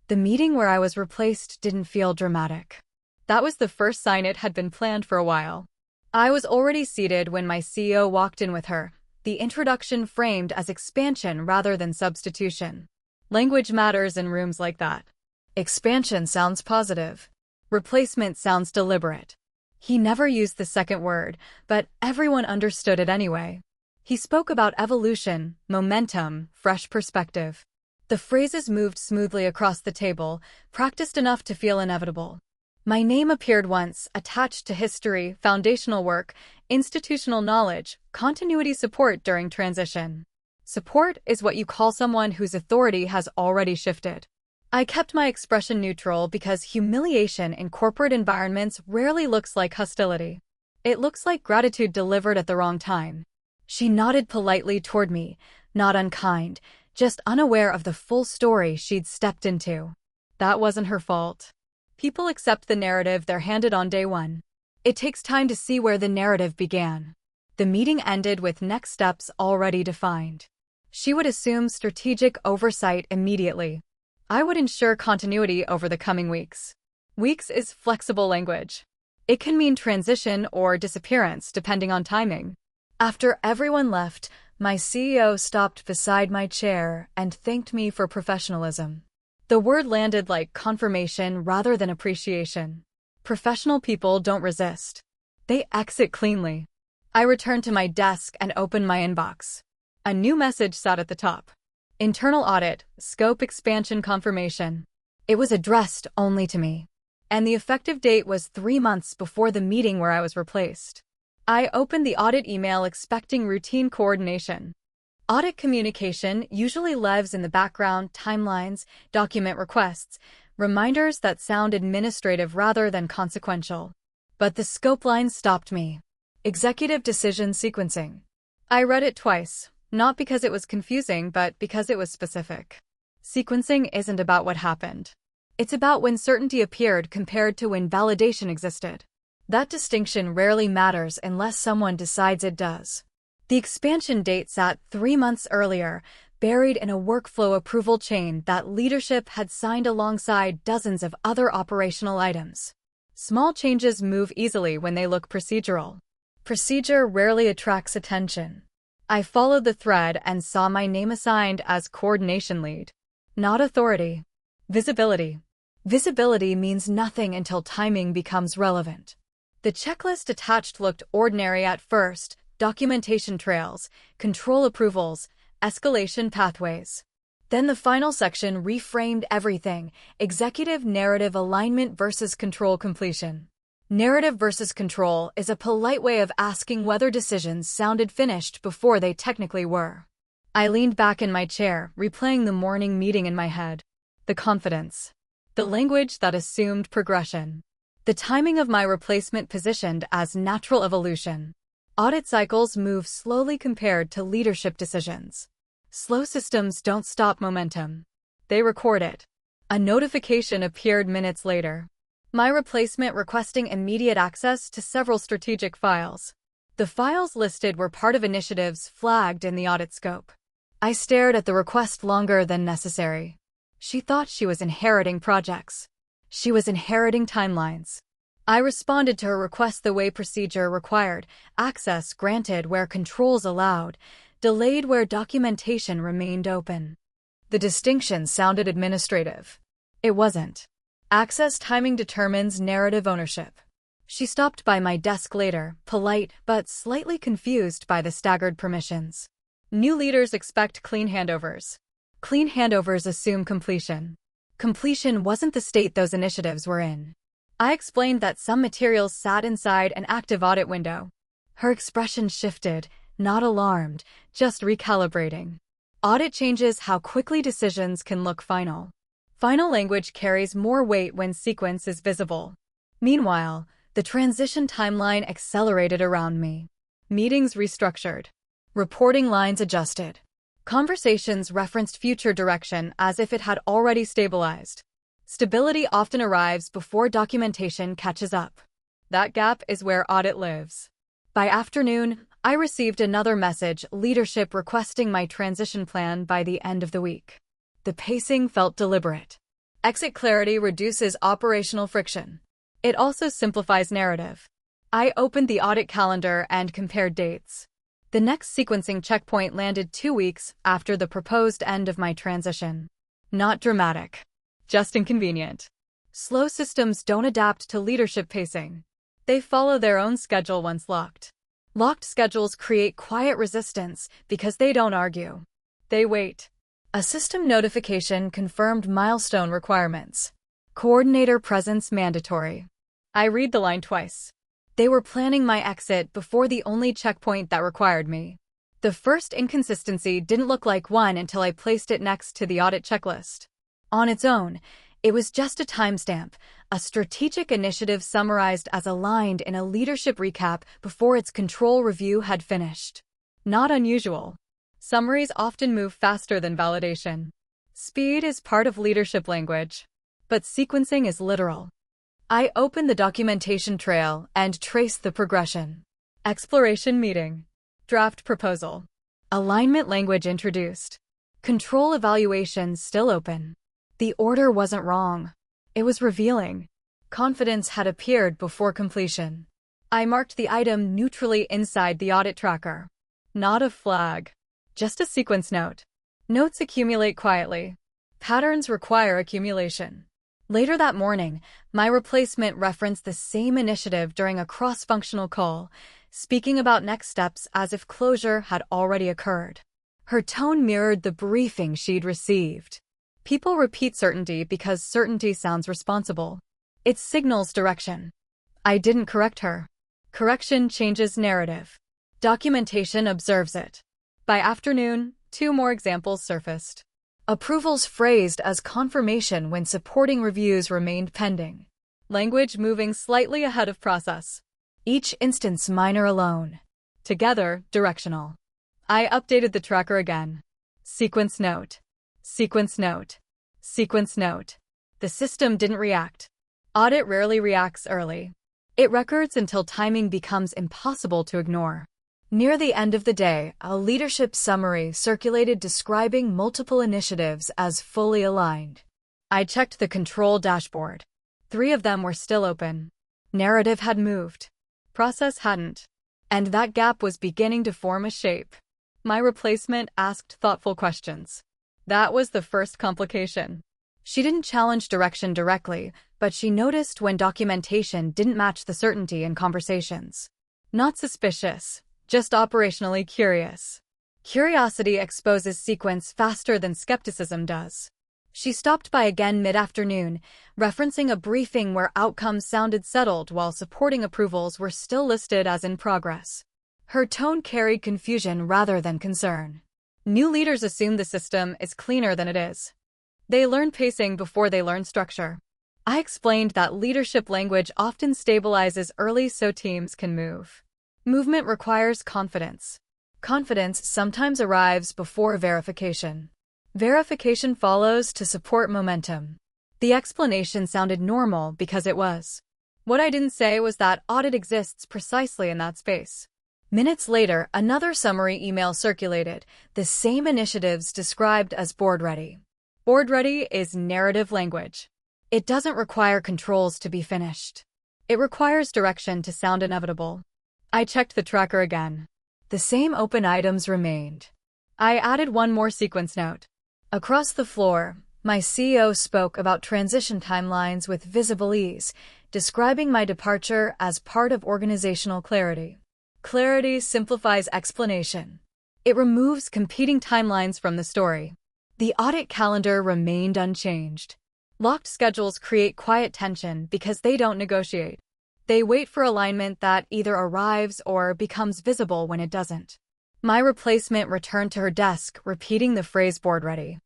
The meeting where I was replaced didn't feel dramatic. That was the first sign it had been planned for a while. I was already seated when my CEO walked in with her, the introduction framed as expansion rather than substitution. Language matters in rooms like that. Expansion sounds positive. Replacement sounds deliberate. He never used the second word, but everyone understood it anyway. He spoke about evolution, momentum, fresh perspective. The phrases moved smoothly across the table, practiced enough to feel inevitable. My name appeared once, attached to history, foundational work, institutional knowledge, continuity support during transition. Support is what you call someone whose authority has already shifted. I kept my expression neutral because humiliation in corporate environments rarely looks like hostility. It looks like gratitude delivered at the wrong time. She nodded politely toward me, not unkind, just unaware of the full story she'd stepped into. That wasn't her fault. People accept the narrative they're handed on day one. It takes time to see where the narrative began. The meeting ended with next steps already defined. She would assume strategic oversight immediately. I would ensure continuity over the coming weeks. Weeks is flexible language. It can mean transition or disappearance depending on timing. After everyone left, my CEO stopped beside my chair and thanked me for professionalism. The word landed like confirmation rather than appreciation. Professional people don't resist. They exit cleanly. I returned to my desk and opened my inbox. A new message sat at the top. Internal audit, scope expansion confirmation. It was addressed only to me. And the effective date was 3 months before the meeting where I was replaced. I opened the audit email expecting routine coordination. Audit communication usually lives in the background, timelines, document requests, reminders that sound administrative rather than consequential. But the scope line stopped me. Executive decision sequencing. I read it twice, not because it was confusing, but because it was specific. Sequencing isn't about what happened. It's about when certainty appeared compared to when validation existed. That distinction rarely matters unless someone decides it does. The expansion date sat 3 months earlier, buried in a workflow approval chain that leadership had signed alongside dozens of other operational items. Small changes move easily when they look procedural. Procedure rarely attracts attention. I followed the thread and saw my name assigned as coordination lead. Not authority. Visibility. Visibility means nothing until timing becomes relevant. The checklist attached looked ordinary at first: documentation trails, control approvals, escalation pathways. Then the final section reframed everything: executive narrative alignment versus control completion. Narrative versus control is a polite way of asking whether decisions sounded finished before they technically were. I leaned back in my chair, replaying the morning meeting in my head. The confidence. The language that assumed progression. The timing of my replacement positioned as natural evolution. Audit cycles move slowly compared to leadership decisions. Slow systems don't stop momentum. They record it. A notification appeared minutes later. My replacement requesting immediate access to several strategic files. The files listed were part of initiatives flagged in the audit scope. I stared at the request longer than necessary. She thought she was inheriting projects. She was inheriting timelines. I responded to her request the way procedure required: access granted where controls allowed, delayed where documentation remained open. The distinction sounded administrative. It wasn't. Access timing determines narrative ownership. She stopped by my desk later, polite but slightly confused by the staggered permissions. New leaders expect clean handovers. Clean handovers assume completion. Completion wasn't the state those initiatives were in. I explained that some materials sat inside an active audit window. Her expression shifted, not alarmed, just recalibrating. Audit changes how quickly decisions can look final. Final language carries more weight when sequence is visible. Meanwhile, the transition timeline accelerated around me. Meetings restructured. Reporting lines adjusted. Conversations referenced future direction as if it had already stabilized. Stability often arrives before documentation catches up. That gap is where audit lives. By afternoon, I received another message: leadership requesting my transition plan by the end of the week. The pacing felt deliberate. Exit clarity reduces operational friction. It also simplifies narrative. I opened the audit calendar and compared dates. The next sequencing checkpoint landed 2 weeks after the proposed end of my transition. Not dramatic, just inconvenient. Slow systems don't adapt to leadership pacing. They follow their own schedule once locked. Locked schedules create quiet resistance because they don't argue. They wait. A system notification confirmed milestone requirements. Coordinator presence mandatory. I read the line twice. They were planning my exit before the only checkpoint that required me. The first inconsistency didn't look like one until I placed it next to the audit checklist. On its own, it was just a timestamp, a strategic initiative summarized as aligned in a leadership recap before its control review had finished. Not unusual. Summaries often move faster than validation. Speed is part of leadership language, but sequencing is literal. I open the documentation trail and trace the progression. Exploration meeting. Draft proposal. Alignment language introduced. Control evaluation still open. The order wasn't wrong. It was revealing. Confidence had appeared before completion. I marked the item neutrally inside the audit tracker. Not a flag. Just a sequence note. Notes accumulate quietly. Patterns require accumulation. Later that morning, my replacement referenced the same initiative during a cross-functional call, speaking about next steps as if closure had already occurred. Her tone mirrored the briefing she'd received. People repeat certainty because certainty sounds responsible. It signals direction. I didn't correct her. Correction changes narrative. Documentation observes it. By afternoon, 2 more examples surfaced. Approvals phrased as confirmation when supporting reviews remained pending. Language moving slightly ahead of process. Each instance minor alone. Together, directional. I updated the tracker again. Sequence note. Sequence note. Sequence note. The system didn't react. Audit rarely reacts early. It records until timing becomes impossible to ignore. Near the end of the day, a leadership summary circulated describing multiple initiatives as fully aligned. I checked the control dashboard. 3 of them were still open. Narrative had moved. Process hadn't. And that gap was beginning to form a shape. My replacement asked thoughtful questions. That was the first complication. She didn't challenge direction directly, but she noticed when documentation didn't match the certainty in conversations. Not suspicious. Just operationally curious. Curiosity exposes sequence faster than skepticism does. She stopped by again mid-afternoon, referencing a briefing where outcomes sounded settled while supporting approvals were still listed as in progress. Her tone carried confusion rather than concern. New leaders assume the system is cleaner than it is. They learn pacing before they learn structure. I explained that leadership language often stabilizes early so teams can move. Movement requires confidence. Confidence sometimes arrives before verification. Verification follows to support momentum. The explanation sounded normal because it was. What I didn't say was that audit exists precisely in that space. Minutes later, another summary email circulated, the same initiatives described as board ready. Board ready is narrative language. It doesn't require controls to be finished. It requires direction to sound inevitable. I checked the tracker again. The same open items remained. I added 1 more sequence note. Across the floor, my CEO spoke about transition timelines with visible ease, describing my departure as part of organizational clarity. Clarity simplifies explanation. It removes competing timelines from the story. The audit calendar remained unchanged. Locked schedules create quiet tension because they don't negotiate. They wait for alignment that either arrives or becomes visible when it doesn't. My replacement returned to her desk, repeating the phrase board ready.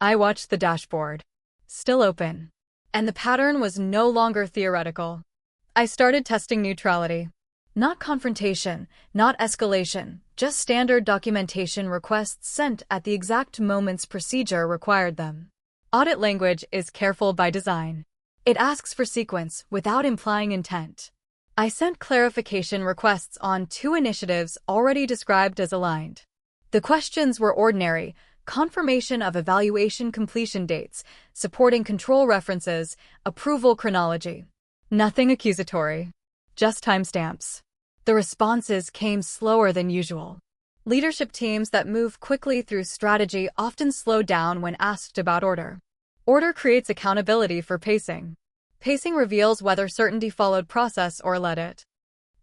I watched the dashboard. Still open. And the pattern was no longer theoretical. I started testing neutrality. Not confrontation, not escalation, just standard documentation requests sent at the exact moments procedure required them. Audit language is careful by design. It asks for sequence without implying intent. I sent clarification requests on 2 initiatives already described as aligned. The questions were ordinary, confirmation of evaluation completion dates, supporting control references, approval chronology. Nothing accusatory. Just timestamps. The responses came slower than usual. Leadership teams that move quickly through strategy often slow down when asked about order. Order creates accountability for pacing. Pacing reveals whether certainty followed process or led it.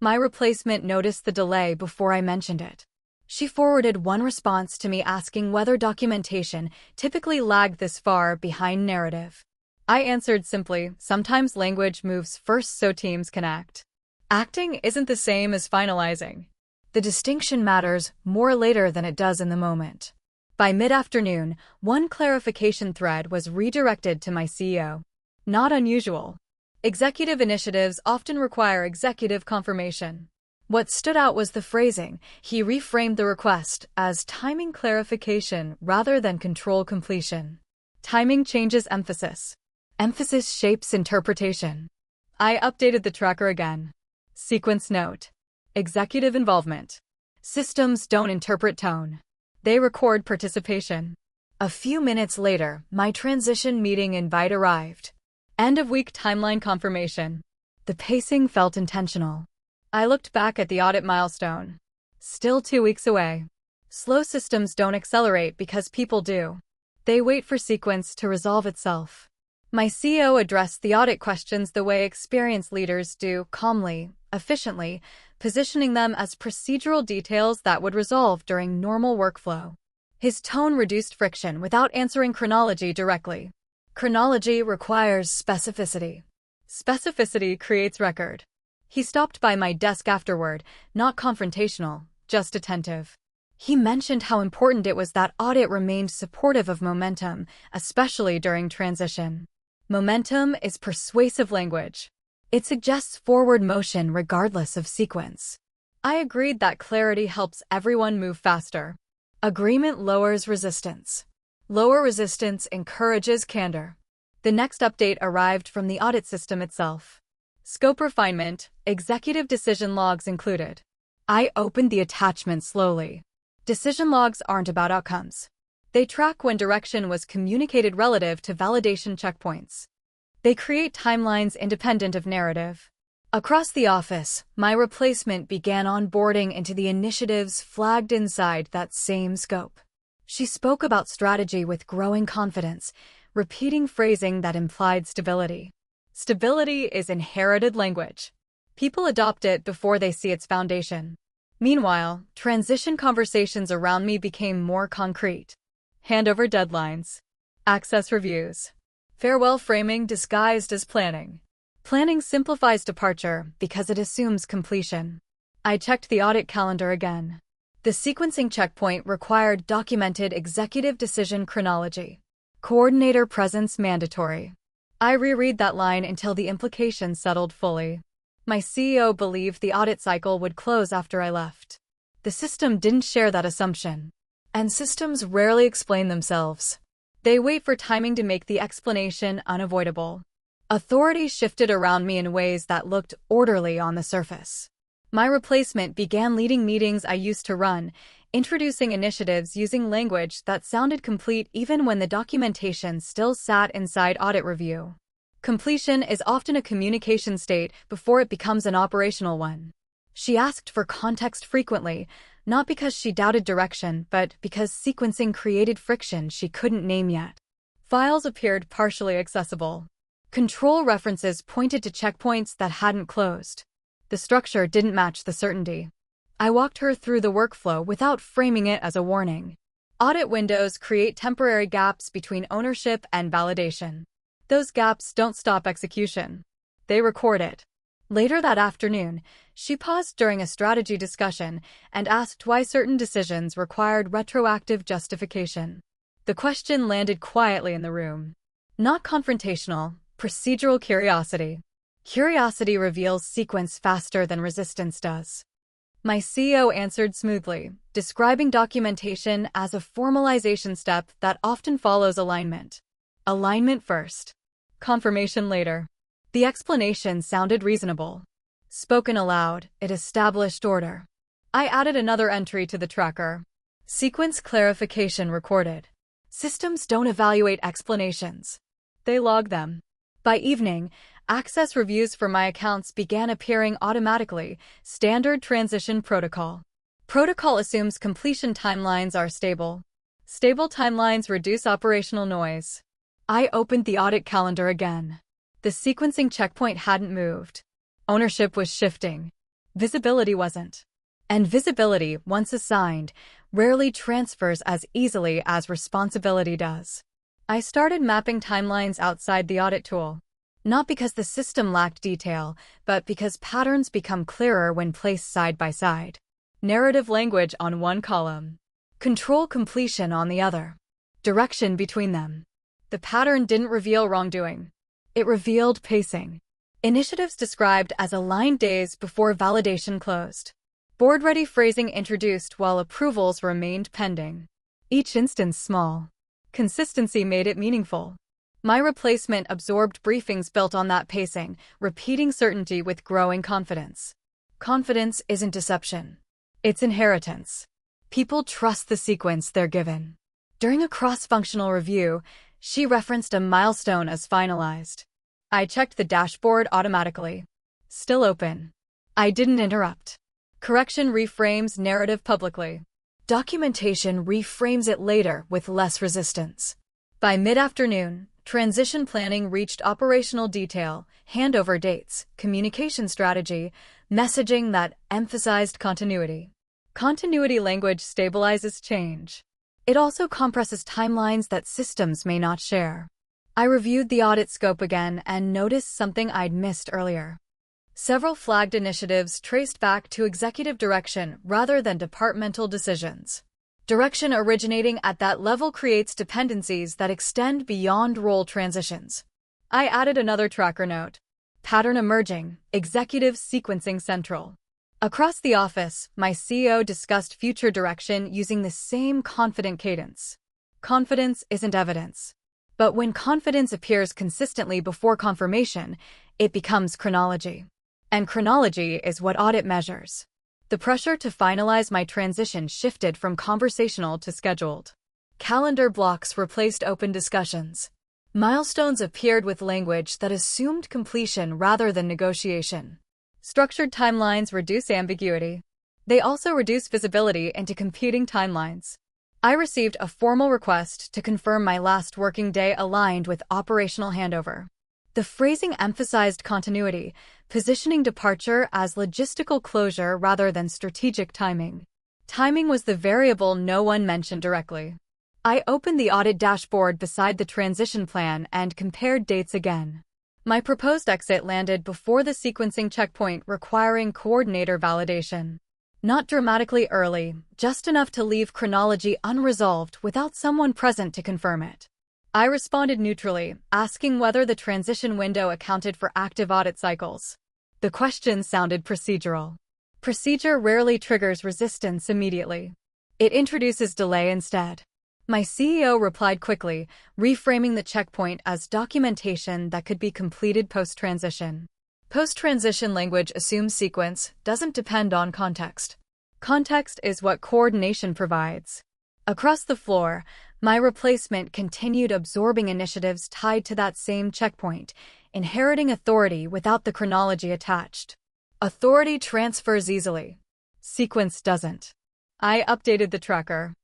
My replacement noticed the delay before I mentioned it. She forwarded one response to me asking whether documentation typically lagged this far behind narrative. I answered simply, sometimes language moves first so teams can act. Acting isn't the same as finalizing. The distinction matters more later than it does in the moment. By mid-afternoon, one clarification thread was redirected to my CEO. Not unusual. Executive initiatives often require executive confirmation. What stood out was the phrasing. He reframed the request as timing clarification rather than control completion. Timing changes emphasis. Emphasis shapes interpretation. I updated the tracker again. Sequence note. Executive involvement. Systems don't interpret tone. They record participation. A few minutes later, my transition meeting invite arrived. End-of-week timeline confirmation. The pacing felt intentional. I looked back at the audit milestone. Still 2 weeks away. Slow systems don't accelerate because people do. They wait for sequence to resolve itself. My CEO addressed the audit questions the way experienced leaders do, calmly, efficiently, positioning them as procedural details that would resolve during normal workflow. His tone reduced friction without answering chronology directly. Chronology requires specificity. Specificity creates record. He stopped by my desk afterward, not confrontational, just attentive. He mentioned how important it was that audit remained supportive of momentum, especially during transition. Momentum is persuasive language. It suggests forward motion regardless of sequence. I agreed that clarity helps everyone move faster. Agreement lowers resistance. Lower resistance encourages candor. The next update arrived from the audit system itself. Scope refinement, executive decision logs included. I opened the attachment slowly. Decision logs aren't about outcomes. They track when direction was communicated relative to validation checkpoints. They create timelines independent of narrative. Across the office, my replacement began onboarding into the initiatives flagged inside that same scope. She spoke about strategy with growing confidence, repeating phrasing that implied stability. Stability is inherited language. People adopt it before they see its foundation. Meanwhile, transition conversations around me became more concrete. Handover deadlines. Access reviews. Farewell framing disguised as planning. Planning simplifies departure because it assumes completion. I checked the audit calendar again. The sequencing checkpoint required documented executive decision chronology. Coordinator presence mandatory. I reread that line until the implications settled fully. My CEO believed the audit cycle would close after I left. The system didn't share that assumption. And systems rarely explain themselves. They wait for timing to make the explanation unavoidable. Authority shifted around me in ways that looked orderly on the surface. My replacement began leading meetings I used to run, introducing initiatives using language that sounded complete even when the documentation still sat inside audit review. Completion is often a communication state before it becomes an operational one. She asked for context frequently, not because she doubted direction, but because sequencing created friction she couldn't name yet. Files appeared partially accessible. Control references pointed to checkpoints that hadn't closed. The structure didn't match the certainty. I walked her through the workflow without framing it as a warning. Audit windows create temporary gaps between ownership and validation. Those gaps don't stop execution. They record it. Later that afternoon, she paused during a strategy discussion and asked why certain decisions required retroactive justification. The question landed quietly in the room. Not confrontational, procedural curiosity. Curiosity reveals sequence faster than resistance does. My CEO answered smoothly, describing documentation as a formalization step that often follows alignment. Alignment first. Confirmation later. The explanation sounded reasonable. Spoken aloud, it established order. I added another entry to the tracker. Sequence clarification recorded. Systems don't evaluate explanations. They log them. By evening, access reviews for my accounts began appearing automatically. Standard transition protocol. Protocol assumes completion timelines are stable. Stable timelines reduce operational noise. I opened the audit calendar again. The sequencing checkpoint hadn't moved. Ownership was shifting. Visibility wasn't. And visibility, once assigned, rarely transfers as easily as responsibility does. I started mapping timelines outside the audit tool. Not because the system lacked detail, but because patterns become clearer when placed side by side. Narrative language on one column. Control completion on the other. Direction between them. The pattern didn't reveal wrongdoing. It revealed pacing. Initiatives described as aligned days before validation closed. Board-ready phrasing introduced while approvals remained pending. Each instance small. Consistency made it meaningful. My replacement absorbed briefings built on that pacing, repeating certainty with growing confidence. Confidence isn't deception. It's inheritance. People trust the sequence they're given. During a cross-functional review, she referenced a milestone as finalized. I checked the dashboard automatically. Still open. I didn't interrupt. Correction reframes narrative publicly. Documentation reframes it later with less resistance. By mid-afternoon, transition planning reached operational detail, handover dates, communication strategy, messaging that emphasized continuity. Continuity language stabilizes change. It also compresses timelines that systems may not share. I reviewed the audit scope again and noticed something I'd missed earlier. Several flagged initiatives traced back to executive direction rather than departmental decisions. Direction originating at that level creates dependencies that extend beyond role transitions. I added another tracker note. Pattern emerging, executive sequencing central. Across the office, my CEO discussed future direction using the same confident cadence. Confidence isn't evidence. But when confidence appears consistently before confirmation, it becomes chronology. And chronology is what audit measures. The pressure to finalize my transition shifted from conversational to scheduled. Calendar blocks replaced open discussions. Milestones appeared with language that assumed completion rather than negotiation. Structured timelines reduce ambiguity. They also reduce visibility into competing timelines. I received a formal request to confirm my last working day aligned with operational handover. The phrasing emphasized continuity, positioning departure as logistical closure rather than strategic timing. Timing was the variable no one mentioned directly. I opened the audit dashboard beside the transition plan and compared dates again. My proposed exit landed before the sequencing checkpoint requiring coordinator validation. Not dramatically early, just enough to leave chronology unresolved without someone present to confirm it. I responded neutrally, asking whether the transition window accounted for active audit cycles. The question sounded procedural. Procedure rarely triggers resistance immediately. It introduces delay instead. My CEO replied quickly, reframing the checkpoint as documentation that could be completed post-transition. Post-transition language assumes sequence, doesn't depend on context. Context is what coordination provides. Across the floor, my replacement continued absorbing initiatives tied to that same checkpoint, inheriting authority without the chronology attached. Authority transfers easily. Sequence doesn't. I updated the tracker.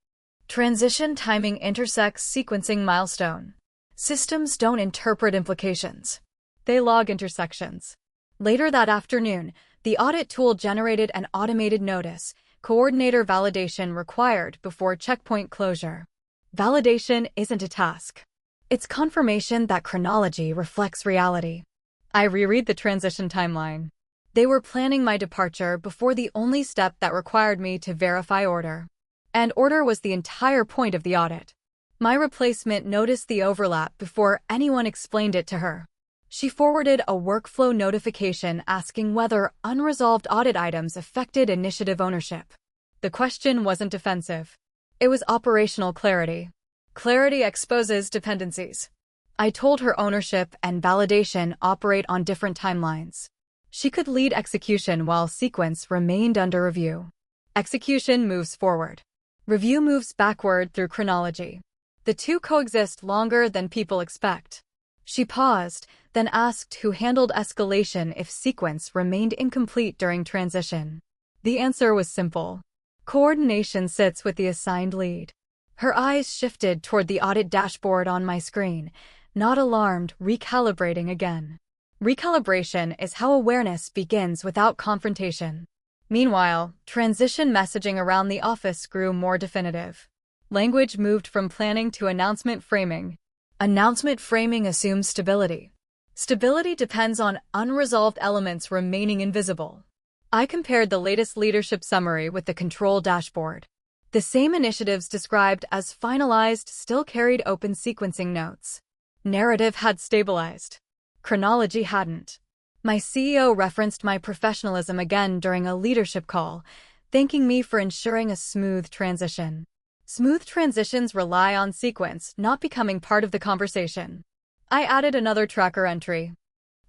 Transition timing intersects sequencing milestone. Systems don't interpret implications. They log intersections. Later that afternoon, the audit tool generated an automated notice, coordinator validation required before checkpoint closure. Validation isn't a task. It's confirmation that chronology reflects reality. I reread the transition timeline. They were planning my departure before the only step that required me to verify order. And order was the entire point of the audit. My replacement noticed the overlap before anyone explained it to her. She forwarded a workflow notification asking whether unresolved audit items affected initiative ownership. The question wasn't defensive. It was operational clarity. Clarity exposes dependencies. I told her ownership and validation operate on different timelines. She could lead execution while sequence remained under review. Execution moves forward. Review moves backward through chronology. The two coexist longer than people expect. She paused, then asked who handled escalation if sequence remained incomplete during transition. The answer was simple. Coordination sits with the assigned lead. Her eyes shifted toward the audit dashboard on my screen, not alarmed, recalibrating again. Recalibration is how awareness begins without confrontation. Meanwhile, transition messaging around the office grew more definitive. Language moved from planning to announcement framing. Announcement framing assumes stability. Stability depends on unresolved elements remaining invisible. I compared the latest leadership summary with the control dashboard. The same initiatives described as finalized still carried open sequencing notes. Narrative had stabilized. Chronology hadn't. My CEO referenced my professionalism again during a leadership call, thanking me for ensuring a smooth transition. Smooth transitions rely on sequence not becoming part of the conversation. I added another tracker entry.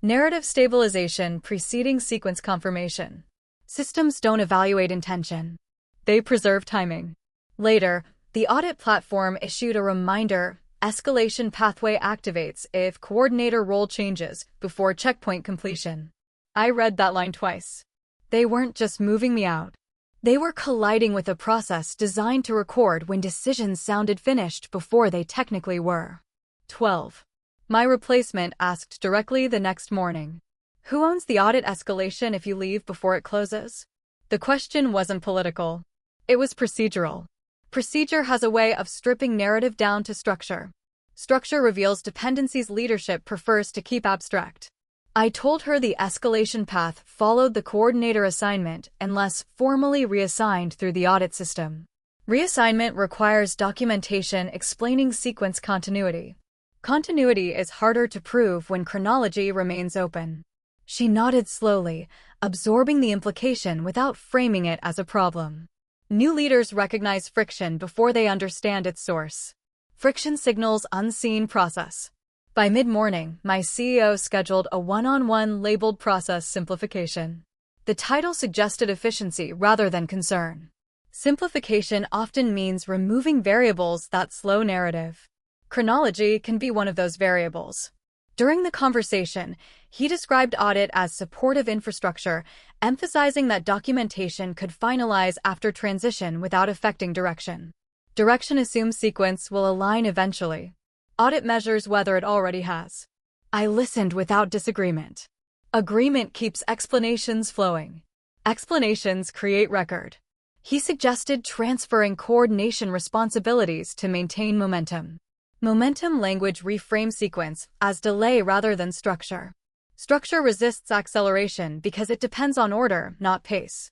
Narrative stabilization preceding sequence confirmation. Systems don't evaluate intention. They preserve timing. Later, the audit platform issued a reminder: escalation pathway activates if coordinator role changes before checkpoint completion. I read that line twice. They weren't just moving me out. They were colliding with a process designed to record when decisions sounded finished before they technically were. 12. My replacement asked directly the next morning, "Who owns the audit escalation if you leave before it closes?" The question wasn't political. It was procedural. Procedure has a way of stripping narrative down to structure. Structure reveals dependencies leadership prefers to keep abstract. I told her the escalation path followed the coordinator assignment unless formally reassigned through the audit system. Reassignment requires documentation explaining sequence continuity. Continuity is harder to prove when chronology remains open. She nodded slowly, absorbing the implication without framing it as a problem. New leaders recognize friction before they understand its source. Friction signals unseen process. By mid-morning, my CEO scheduled a one-on-one labeled process simplification. The title suggested efficiency rather than concern. Simplification often means removing variables that slow narrative. Chronology can be one of those variables. During the conversation, he described audit as supportive infrastructure, emphasizing that documentation could finalize after transition without affecting direction. Direction assumes sequence will align eventually. Audit measures whether it already has. I listened without disagreement. Agreement keeps explanations flowing. Explanations create record. He suggested transferring coordination responsibilities to maintain momentum. Momentum language reframes sequence as delay rather than structure. Structure resists acceleration because it depends on order, not pace.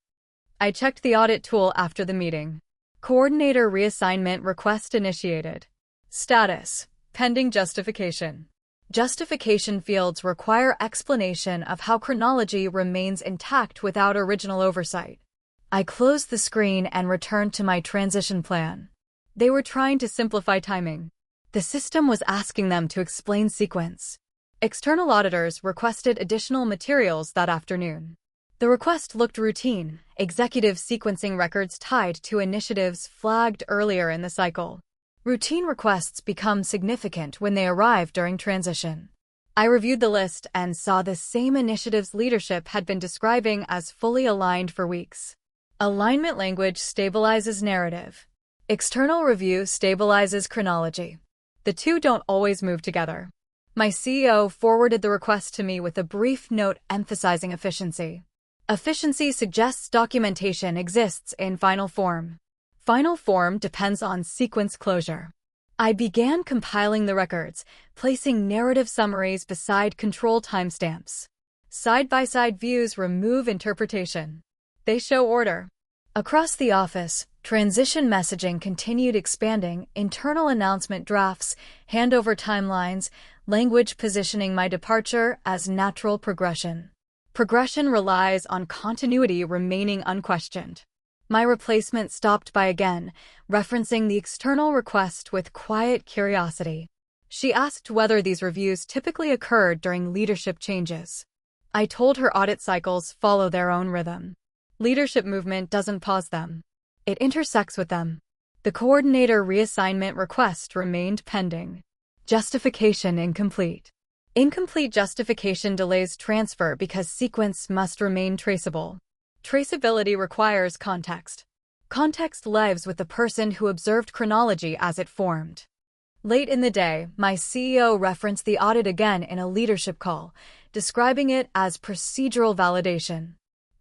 I checked the audit tool after the meeting. Coordinator reassignment request initiated. Status: pending justification. Justification fields require explanation of how chronology remains intact without original oversight. I closed the screen and returned to my transition plan. They were trying to simplify timing. The system was asking them to explain sequence. External auditors requested additional materials that afternoon. The request looked routine: executive sequencing records tied to initiatives flagged earlier in the cycle. Routine requests become significant when they arrive during transition. I reviewed the list and saw the same initiatives leadership had been describing as fully aligned for weeks. Alignment language stabilizes narrative. External review stabilizes chronology. The two don't always move together. My CEO forwarded the request to me with a brief note emphasizing efficiency. Efficiency suggests documentation exists in final form. Final form depends on sequence closure. I began compiling the records, placing narrative summaries beside control timestamps. Side-by-side views remove interpretation. They show order. Across the office, transition messaging continued expanding: internal announcement drafts, handover timelines, language positioning my departure as natural progression. Progression relies on continuity remaining unquestioned. My replacement stopped by again, referencing the external request with quiet curiosity. She asked whether these reviews typically occurred during leadership changes. I told her audit cycles follow their own rhythm. Leadership movement doesn't pause them. It intersects with them. The coordinator reassignment request remained pending. Justification incomplete. Incomplete justification delays transfer because sequence must remain traceable. Traceability requires context. Context lives with the person who observed chronology as it formed. Late in the day, my CEO referenced the audit again in a leadership call, describing it as procedural validation.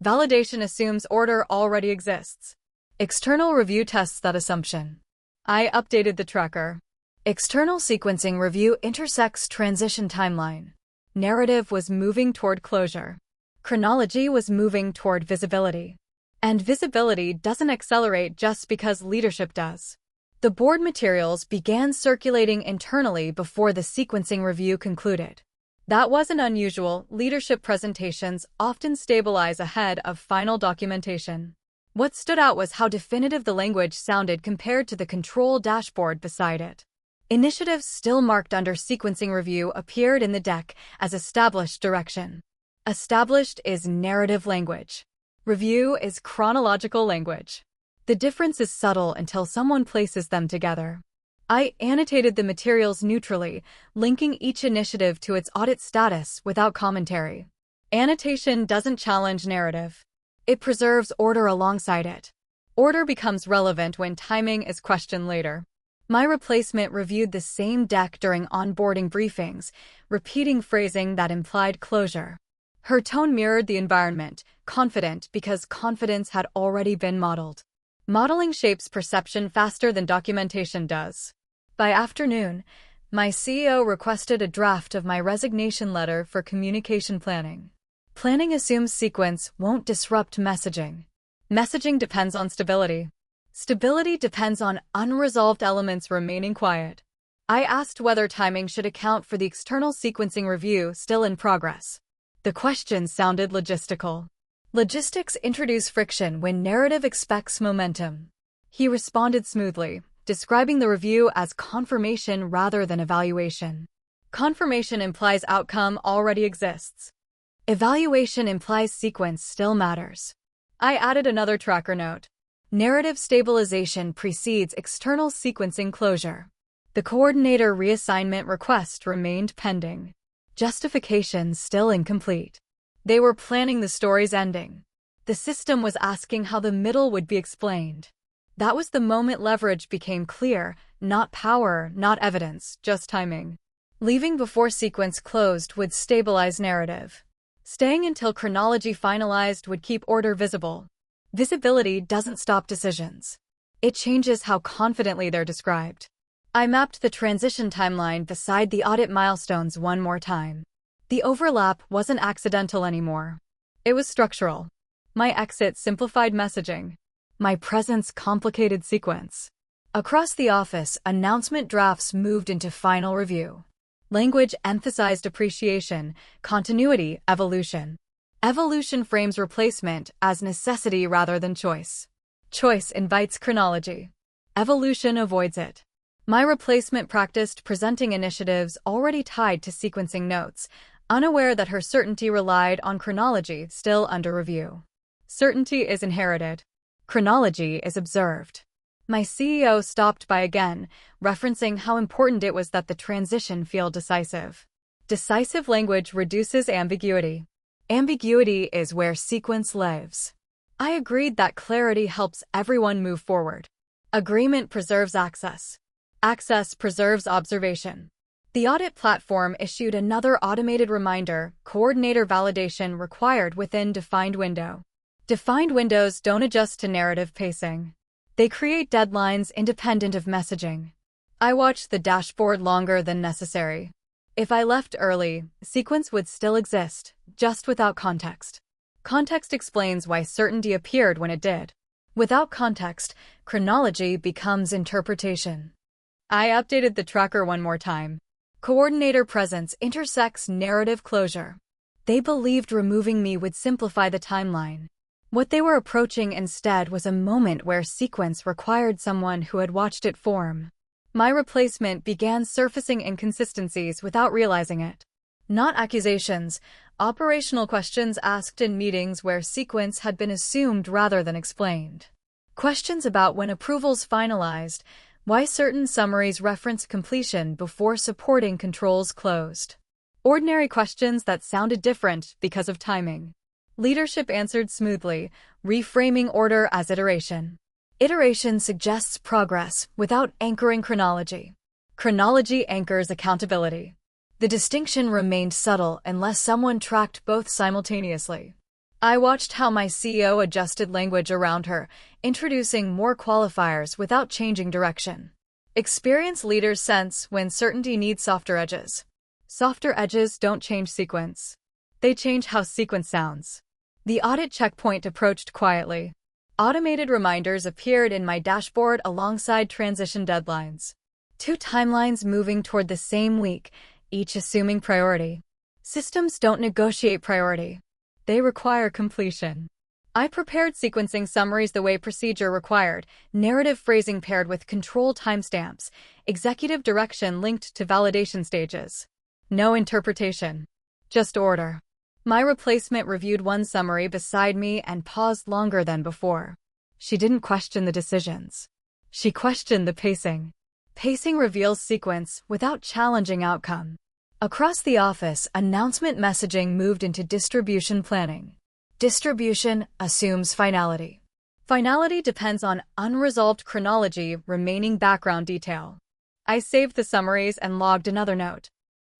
Validation assumes order already exists. External review tests that assumption. I updated the tracker. External sequencing review intersects transition timeline. Narrative was moving toward closure. Chronology was moving toward visibility. And visibility doesn't accelerate just because leadership does. The board materials began circulating internally before the sequencing review concluded. That wasn't unusual. Leadership presentations often stabilize ahead of final documentation. What stood out was how definitive the language sounded compared to the control dashboard beside it. Initiatives still marked under sequencing review appeared in the deck as established direction. Established is narrative language. Review is chronological language. The difference is subtle until someone places them together. I annotated the materials neutrally, linking each initiative to its audit status without commentary. Annotation doesn't challenge narrative. It preserves order alongside it. Order becomes relevant when timing is questioned later. My replacement reviewed the same deck during onboarding briefings, repeating phrasing that implied closure. Her tone mirrored the environment, confident because confidence had already been modeled. Modeling shapes perception faster than documentation does. By afternoon, my CEO requested a draft of my resignation letter for communication planning. Planning assumes sequence won't disrupt messaging. Messaging depends on stability. Stability depends on unresolved elements remaining quiet. I asked whether timing should account for the external sequencing review still in progress. The question sounded logistical. Logistics introduce friction when narrative expects momentum. He responded smoothly, describing the review as confirmation rather than evaluation. Confirmation implies outcome already exists. Evaluation implies sequence still matters. I added another tracker note. Narrative stabilization precedes external sequencing closure. The coordinator reassignment request remained pending. Justification still incomplete. They were planning the story's ending. The system was asking how the middle would be explained. That was the moment leverage became clear, not power, not evidence, just timing. Leaving before sequence closed would stabilize narrative. Staying until chronology finalized would keep order visible. Visibility doesn't stop decisions. It changes how confidently they're described. I mapped the transition timeline beside the audit milestones one more time. The overlap wasn't accidental anymore. It was structural. My exit simplified messaging. My presence complicated sequence. Across the office, announcement drafts moved into final review. Language emphasized appreciation, continuity, evolution. Evolution frames replacement as necessity rather than choice. Choice invites chronology. Evolution avoids it. My replacement practiced presenting initiatives already tied to sequencing notes, unaware that her certainty relied on chronology still under review. Certainty is inherited. Chronology is observed. My CEO stopped by again, referencing how important it was that the transition feel decisive. Decisive language reduces ambiguity. Ambiguity is where sequence lives. I agreed that clarity helps everyone move forward. Agreement preserves access. Access preserves observation. The audit platform issued another automated reminder, coordinator validation required within defined window. Defined windows don't adjust to narrative pacing. They create deadlines independent of messaging. I watched the dashboard longer than necessary. If I left early, sequence would still exist, just without context. Context explains why certainty appeared when it did. Without context, chronology becomes interpretation. I updated the tracker one more time. Coordinator presence intersects narrative closure. They believed removing me would simplify the timeline. What they were approaching instead was a moment where sequence required someone who had watched it form. My replacement began surfacing inconsistencies without realizing it. Not accusations, operational questions asked in meetings where sequence had been assumed rather than explained. Questions about when approvals finalized, why certain summaries reference completion before supporting controls closed. Ordinary questions that sounded different because of timing. Leadership answered smoothly, reframing order as iteration. Iteration suggests progress without anchoring chronology. Chronology anchors accountability. The distinction remained subtle unless someone tracked both simultaneously. I watched how my CEO adjusted language around her, introducing more qualifiers without changing direction. Experienced leaders sense when certainty needs softer edges. Softer edges don't change sequence. They change how sequence sounds. The audit checkpoint approached quietly. Automated reminders appeared in my dashboard alongside transition deadlines. 2 timelines moving toward the same week, each assuming priority. Systems don't negotiate priority. They require completion. I prepared sequencing summaries the way procedure required, narrative phrasing paired with control timestamps, executive direction linked to validation stages. No interpretation. Just order. My replacement reviewed one summary beside me and paused longer than before. She didn't question the decisions. She questioned the pacing. Pacing reveals sequence without challenging outcome. Across the office, announcement messaging moved into distribution planning. Distribution assumes finality. Finality depends on unresolved chronology remaining background detail. I saved the summaries and logged another note.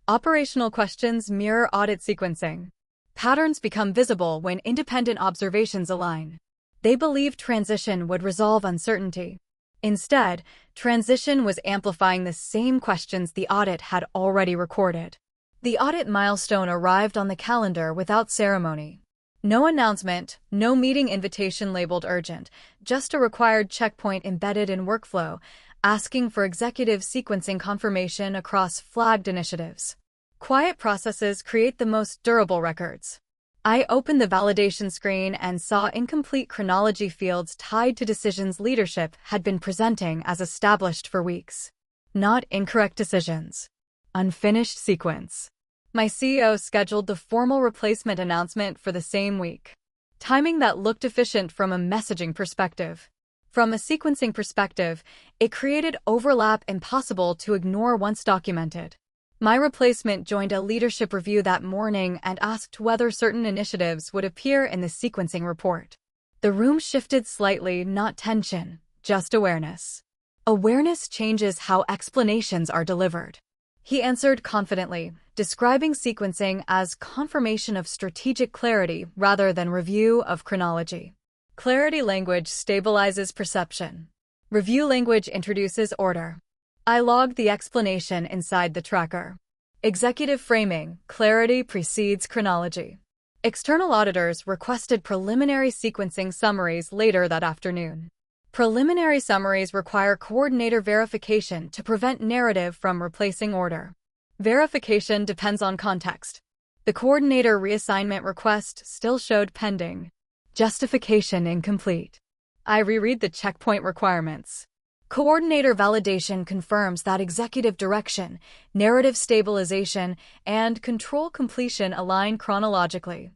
Operational questions mirror audit sequencing. Patterns become visible when independent observations align. They believed transition would resolve uncertainty. Instead, transition was amplifying the same questions the audit had already recorded. The audit milestone arrived on the calendar without ceremony. No announcement, no meeting invitation labeled urgent, just a required checkpoint embedded in workflow, asking for executive sequencing confirmation across flagged initiatives. Quiet processes create the most durable records. I opened the validation screen and saw incomplete chronology fields tied to decisions leadership had been presenting as established for weeks. Not incorrect decisions. Unfinished sequence. My CEO scheduled the formal replacement announcement for the same week. Timing that looked efficient from a messaging perspective. From a sequencing perspective, it created overlap impossible to ignore once documented. My replacement joined a leadership review that morning and asked whether certain initiatives would appear in the sequencing report. The room shifted slightly, not tension, just awareness. Awareness changes how explanations are delivered. He answered confidently, describing sequencing as confirmation of strategic clarity rather than review of chronology. Clarity language stabilizes perception. Review language introduces order. I logged the explanation inside the tracker. Executive framing, clarity precedes chronology. External auditors requested preliminary sequencing summaries later that afternoon. Preliminary summaries require coordinator verification to prevent narrative from replacing order. Verification depends on context. The coordinator reassignment request still showed pending. Justification incomplete. I reread the checkpoint requirements. Coordinator validation confirms that executive direction, narrative stabilization, and control completion align chronologically.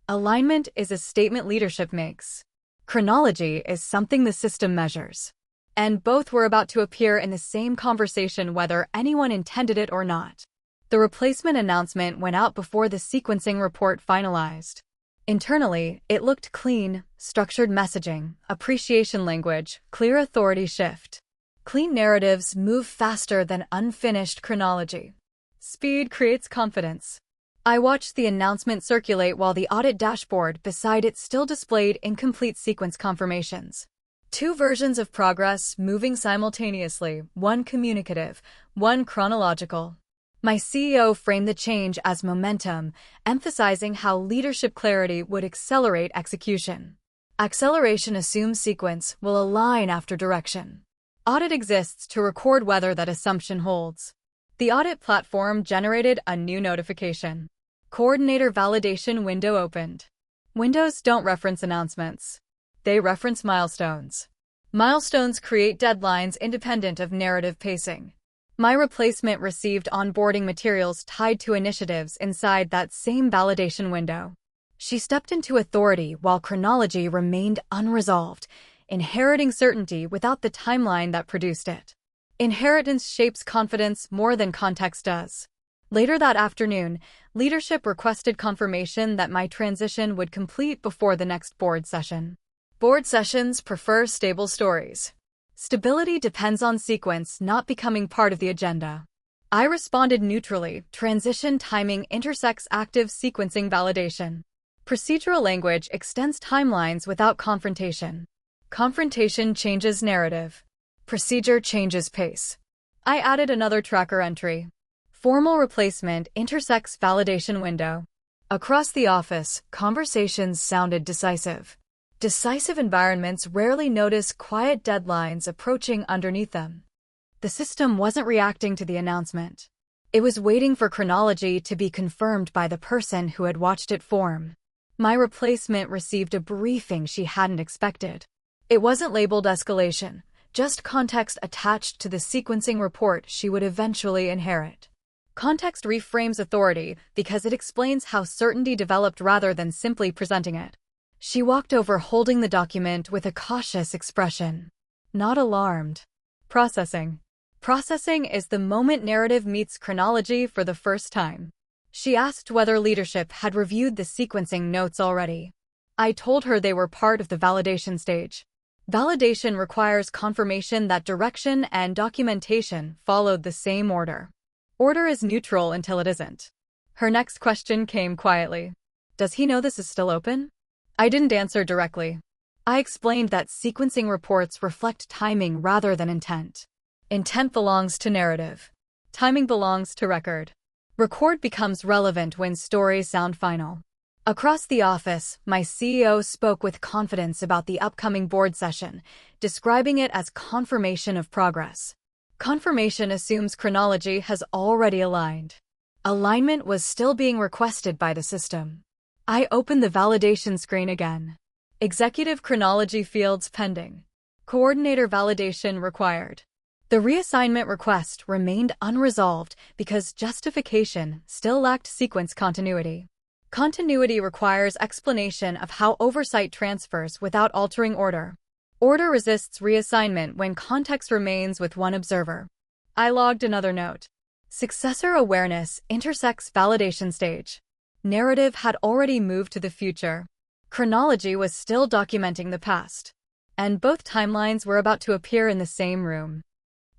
Alignment is a statement leadership makes. Chronology is something the system measures. And both were about to appear in the same conversation whether anyone intended it or not. The replacement announcement went out before the sequencing report finalized. Internally, it looked clean, structured messaging, appreciation language, clear authority shift. Clean narratives move faster than unfinished chronology. Speed creates confidence. I watched the announcement circulate while the audit dashboard beside it still displayed incomplete sequence confirmations. 2 versions of progress moving simultaneously, one communicative, one chronological. My CEO framed the change as momentum, emphasizing how leadership clarity would accelerate execution. Acceleration assumes sequence will align after direction. Audit exists to record whether that assumption holds. The audit platform generated a new notification. Coordinator validation window opened. Windows don't reference announcements. They reference milestones. Milestones create deadlines independent of narrative pacing. My replacement received onboarding materials tied to initiatives inside that same validation window. She stepped into authority while chronology remained unresolved, inheriting certainty without the timeline that produced it. Inheritance shapes confidence more than context does. Later that afternoon, leadership requested confirmation that my transition would complete before the next board session. Board sessions prefer stable stories. Stability depends on sequence, not becoming part of the agenda. I responded neutrally. Transition timing intersects active sequencing validation. Procedural language extends timelines without confrontation. Confrontation changes narrative. Procedure changes pace. I added another tracker entry. Formal replacement intersects validation window. Across the office, conversations sounded decisive. Decisive environments rarely notice quiet deadlines approaching underneath them. The system wasn't reacting to the announcement. It was waiting for chronology to be confirmed by the person who had watched it form. My replacement received a briefing she hadn't expected. It wasn't labeled escalation, just context attached to the sequencing report she would eventually inherit. Context reframes authority because it explains how certainty developed rather than simply presenting it. She walked over holding the document with a cautious expression. Not alarmed. Processing. Processing is the moment narrative meets chronology for the first time. She asked whether leadership had reviewed the sequencing notes already. I told her they were part of the validation stage. Validation requires confirmation that direction and documentation followed the same order. Order is neutral until it isn't. Her next question came quietly. Does he know this is still open? I didn't answer directly. I explained that sequencing reports reflect timing rather than intent. Intent belongs to narrative. Timing belongs to record. Record becomes relevant when stories sound final. Across the office, my CEO spoke with confidence about the upcoming board session, describing it as confirmation of progress. Confirmation assumes chronology has already aligned. Alignment was still being requested by the system. I opened the validation screen again. Executive chronology fields pending. Coordinator validation required. The reassignment request remained unresolved because justification still lacked sequence continuity. Continuity requires explanation of how oversight transfers without altering order. Order resists reassignment when context remains with one observer. I logged another note. Successor awareness intersects validation stage. Narrative had already moved to the future. Chronology was still documenting the past. And both timelines were about to appear in the same room.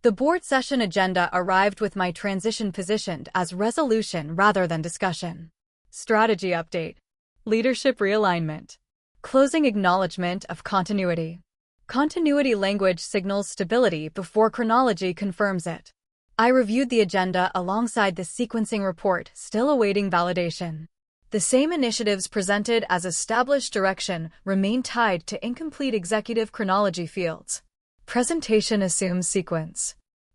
The board session agenda arrived with my transition positioned as resolution rather than discussion. Strategy update. Leadership realignment. Closing acknowledgement of continuity. Continuity language signals stability before chronology confirms it. I reviewed the agenda alongside the sequencing report, still awaiting validation. The same initiatives presented as established direction remain tied to incomplete executive chronology fields. Presentation assumes sequence.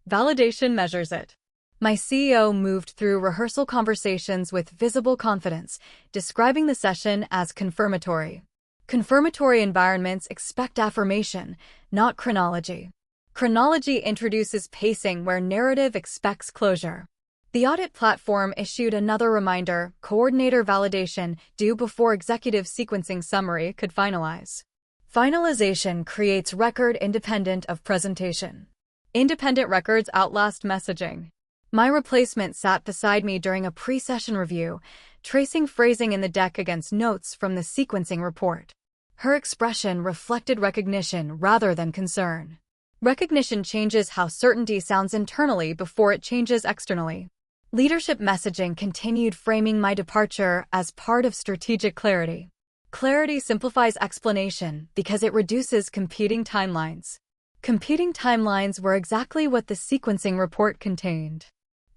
Validation measures it. My CEO moved through rehearsal conversations with visible confidence, describing the session as confirmatory. Confirmatory environments expect affirmation, not chronology. Chronology introduces pacing where narrative expects closure. The audit platform issued another reminder, coordinator validation due before executive sequencing summary could finalize. Finalization creates record independent of presentation. Independent records outlast messaging. My replacement sat beside me during a pre-session review, tracing phrasing in the deck against notes from the sequencing report. Her expression reflected recognition rather than concern. Recognition changes how certainty sounds internally before it changes externally. Leadership messaging continued framing my departure as part of strategic clarity. Clarity simplifies explanation because it reduces competing timelines. Competing timelines were exactly what the sequencing report contained.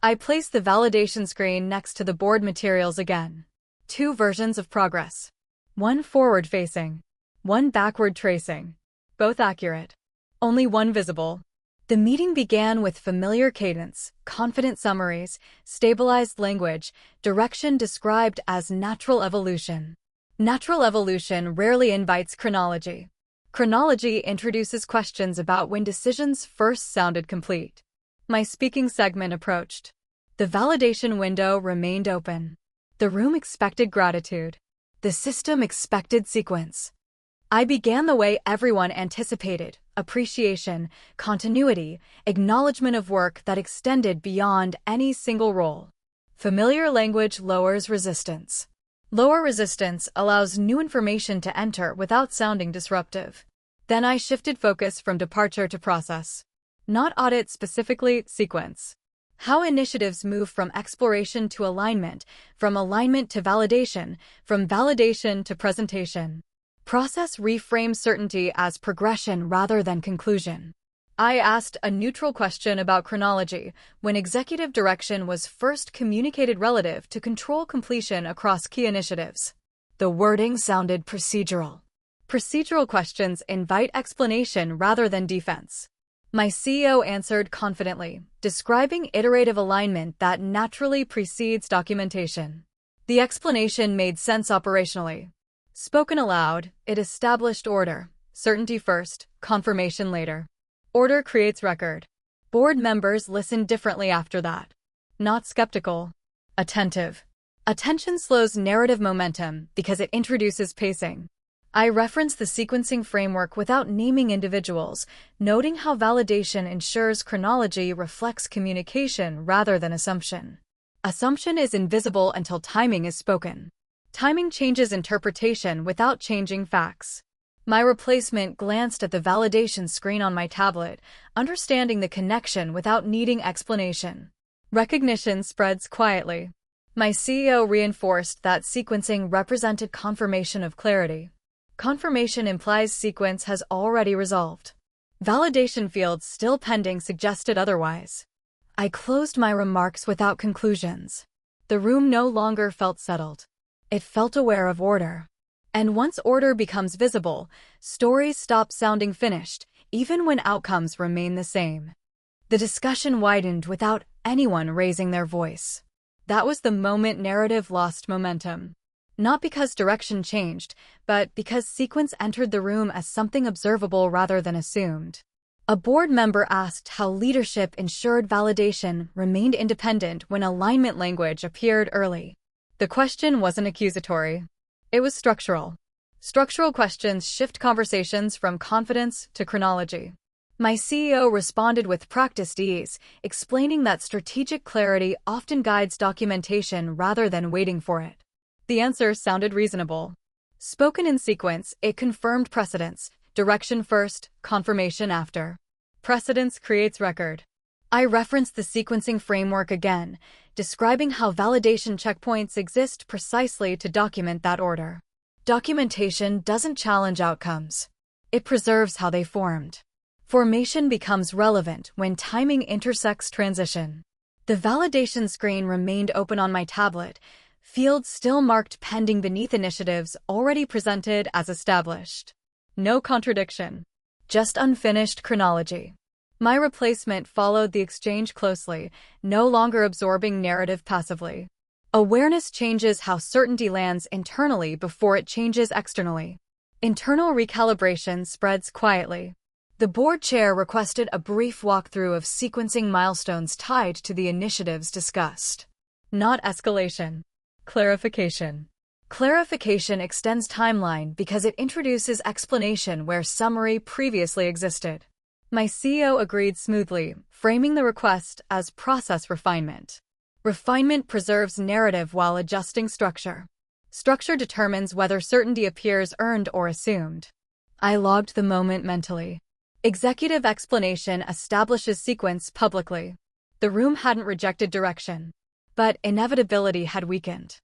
I placed the validation screen next to the board materials again. 2 versions of progress. One forward-facing, one backward tracing. Both accurate. Only one visible. The meeting began with familiar cadence, confident summaries, stabilized language, direction described as natural evolution. Natural evolution rarely invites chronology. Chronology introduces questions about when decisions first sounded complete. My speaking segment approached. The validation window remained open. The room expected gratitude. The system expected sequence. I began the way everyone anticipated: appreciation, continuity, acknowledgement of work that extended beyond any single role. Familiar language lowers resistance. Lower resistance allows new information to enter without sounding disruptive. Then I shifted focus from departure to process. Not audit specifically, sequence. How initiatives move from exploration to alignment, from alignment to validation, from validation to presentation. Process reframes certainty as progression rather than conclusion. I asked a neutral question about chronology when executive direction was first communicated relative to control completion across key initiatives. The wording sounded procedural. Procedural questions invite explanation rather than defense. My CEO answered confidently, describing iterative alignment that naturally precedes documentation. The explanation made sense operationally. Spoken aloud, it established order: certainty first, confirmation later. Order creates record. Board members listened differently after that. Not skeptical. Attentive. Attention slows narrative momentum because it introduces pacing. I reference the sequencing framework without naming individuals, noting how validation ensures chronology reflects communication rather than assumption. Assumption is invisible until timing is spoken. Timing changes interpretation without changing facts. My replacement glanced at the validation screen on my tablet, understanding the connection without needing explanation. Recognition spreads quietly. My CEO reinforced that sequencing represented confirmation of clarity. Confirmation implies sequence has already resolved. Validation fields still pending suggested otherwise. I closed my remarks without conclusions. The room no longer felt settled. It felt aware of order. And once order becomes visible, stories stop sounding finished, even when outcomes remain the same. The discussion widened without anyone raising their voice. That was the moment narrative lost momentum. Not because direction changed, but because sequence entered the room as something observable rather than assumed. A board member asked how leadership ensured validation remained independent when alignment language appeared early. The question wasn't accusatory. It was structural. Structural questions shift conversations from confidence to chronology. My CEO responded with practiced ease, explaining that strategic clarity often guides documentation rather than waiting for it. The answer sounded reasonable. Spoken in sequence, it confirmed precedence: direction first, confirmation after. Precedence creates record. I referenced the sequencing framework again, describing how validation checkpoints exist precisely to document that order. Documentation doesn't challenge outcomes. It preserves how they formed. Formation becomes relevant when timing intersects transition. The validation screen remained open on my tablet, fields still marked pending beneath initiatives already presented as established. No contradiction. Just unfinished chronology. My replacement followed the exchange closely, no longer absorbing narrative passively. Awareness changes how certainty lands internally before it changes externally. Internal recalibration spreads quietly. The board chair requested a brief walkthrough of sequencing milestones tied to the initiatives discussed. Not escalation. Clarification. Clarification extends timeline because it introduces explanation where summary previously existed. My CEO agreed smoothly, framing the request as process refinement. Refinement preserves narrative while adjusting structure. Structure determines whether certainty appears earned or assumed. I logged the moment mentally. Executive explanation establishes sequence publicly. The room hadn't rejected direction, but inevitability had weakened.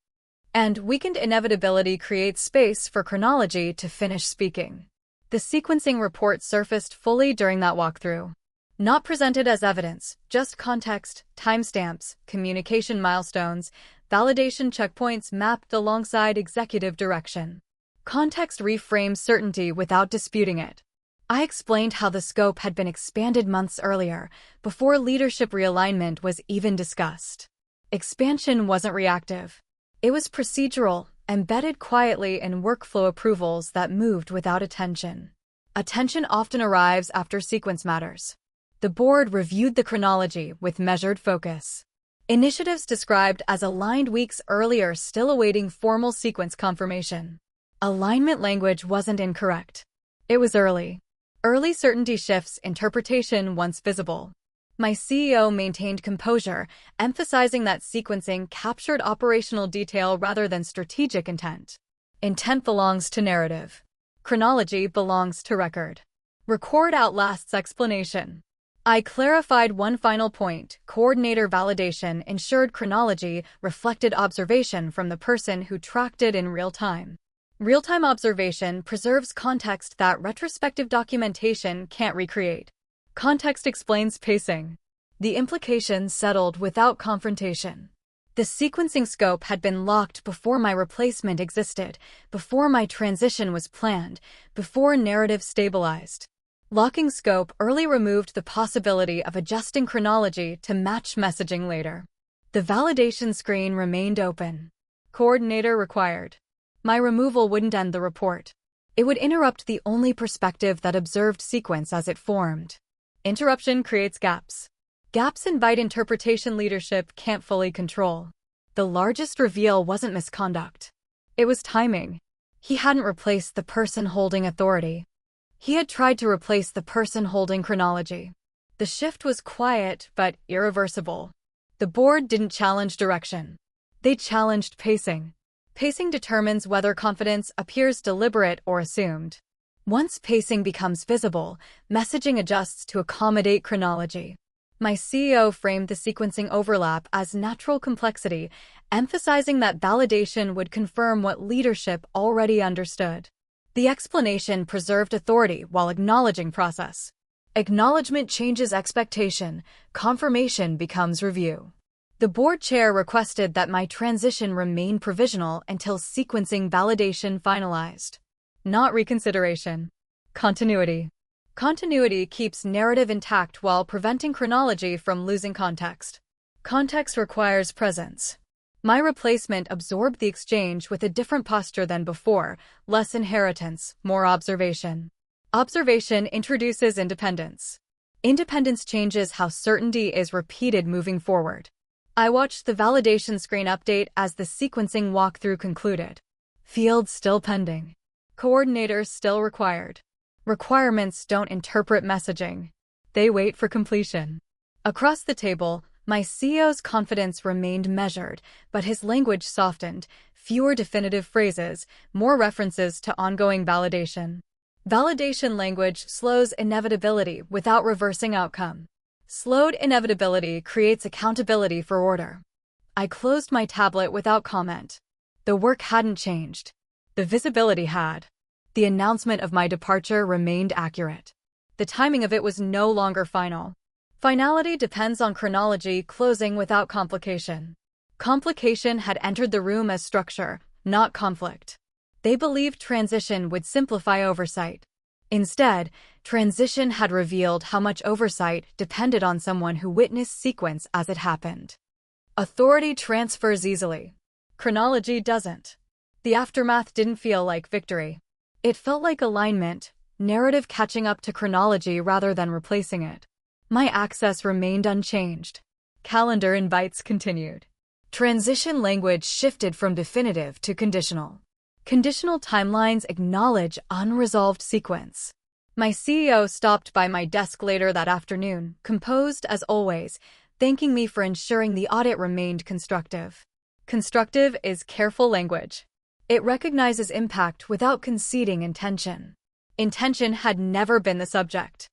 And weakened inevitability creates space for chronology to finish speaking. The sequencing report surfaced fully during that walkthrough. Not presented as evidence, just context, timestamps, communication milestones, validation checkpoints mapped alongside executive direction. Context reframes certainty without disputing it. I explained how the scope had been expanded months earlier, before leadership realignment was even discussed. Expansion wasn't reactive. It was procedural, embedded quietly in workflow approvals that moved without attention. Attention often arrives after sequence matters. The board reviewed the chronology with measured focus. Initiatives described as aligned weeks earlier still awaiting formal sequence confirmation. Alignment language wasn't incorrect. It was early. Early certainty shifts interpretation once visible. My CEO maintained composure, emphasizing that sequencing captured operational detail rather than strategic intent. Intent belongs to narrative. Chronology belongs to record. Record outlasts explanation. I clarified one final point. Coordinator validation ensured chronology reflected observation from the person who tracked it in real time. Real-time observation preserves context that retrospective documentation can't recreate. Context explains pacing. The implications settled without confrontation. The sequencing scope had been locked before my replacement existed, before my transition was planned, before narrative stabilized. Locking scope early removed the possibility of adjusting chronology to match messaging later. The validation screen remained open. Coordinator required. My removal wouldn't end the report. It would interrupt the only perspective that observed sequence as it formed. Interruption creates gaps. Gaps invite interpretation leadership can't fully control. The largest reveal wasn't misconduct. It was timing. He hadn't replaced the person holding authority. He had tried to replace the person holding chronology. The shift was quiet but irreversible. The board didn't challenge direction. They challenged pacing. Pacing determines whether confidence appears deliberate or assumed. Once pacing becomes visible, messaging adjusts to accommodate chronology. My CEO framed the sequencing overlap as natural complexity, emphasizing that validation would confirm what leadership already understood. The explanation preserved authority while acknowledging process. Acknowledgement changes expectation, confirmation becomes review. The board chair requested that my transition remain provisional until sequencing validation finalized. Not reconsideration. Continuity. Continuity keeps narrative intact while preventing chronology from losing context. Context requires presence. My replacement absorbed the exchange with a different posture than before, less inheritance, more observation. Observation introduces independence. Independence changes how certainty is repeated moving forward. I watched the validation screen update as the sequencing walkthrough concluded. Field still pending. Coordinators still required. Requirements don't interpret messaging. They wait for completion. Across the table, my CEO's confidence remained measured, but his language softened, fewer definitive phrases, more references to ongoing validation. Validation language slows inevitability without reversing outcome. Slowed inevitability creates accountability for order. I closed my tablet without comment. The work hadn't changed. The visibility had. The announcement of my departure remained accurate. The timing of it was no longer final. Finality depends on chronology closing without complication. Complication had entered the room as structure, not conflict. They believed transition would simplify oversight. Instead, transition had revealed how much oversight depended on someone who witnessed sequence as it happened. Authority transfers easily. Chronology doesn't. The aftermath didn't feel like victory. It felt like alignment, narrative catching up to chronology rather than replacing it. My access remained unchanged. Calendar invites continued. Transition language shifted from definitive to conditional. Conditional timelines acknowledge unresolved sequence. My CEO stopped by my desk later that afternoon, composed as always, thanking me for ensuring the audit remained constructive. Constructive is careful language. It recognizes impact without conceding intention. Intention had never been the subject.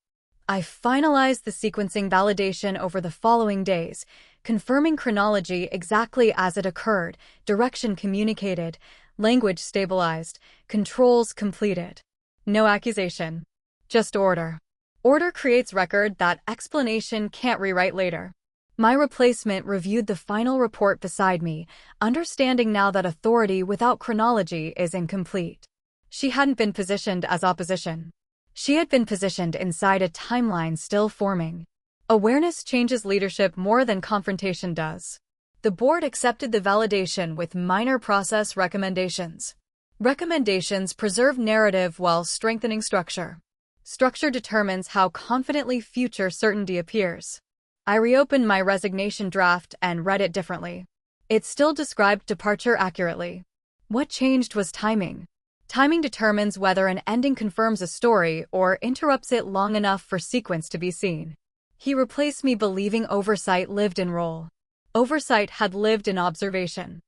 I finalized the sequencing validation over the following days, confirming chronology exactly as it occurred, direction communicated, language stabilized, controls completed. No accusation. Just order. Order creates record that explanation can't rewrite later. My replacement reviewed the final report beside me, understanding now that authority without chronology is incomplete. She hadn't been positioned as opposition. She had been positioned inside a timeline still forming. Awareness changes leadership more than confrontation does. The board accepted the validation with minor process recommendations. Recommendations preserve narrative while strengthening structure. Structure determines how confidently future certainty appears. I reopened my resignation draft and read it differently. It still described departure accurately. What changed was timing. Timing determines whether an ending confirms a story or interrupts it long enough for sequence to be seen. He replaced me believing oversight lived in role. Oversight had lived in observation.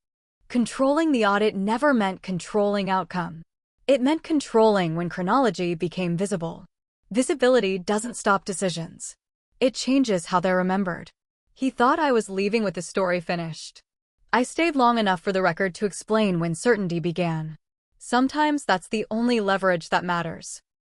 Controlling the audit never meant controlling outcome. It meant controlling when chronology became visible. Visibility doesn't stop decisions. It changes how they're remembered. He thought I was leaving with the story finished. I stayed long enough for the record to explain when certainty began. Sometimes that's the only leverage that matters.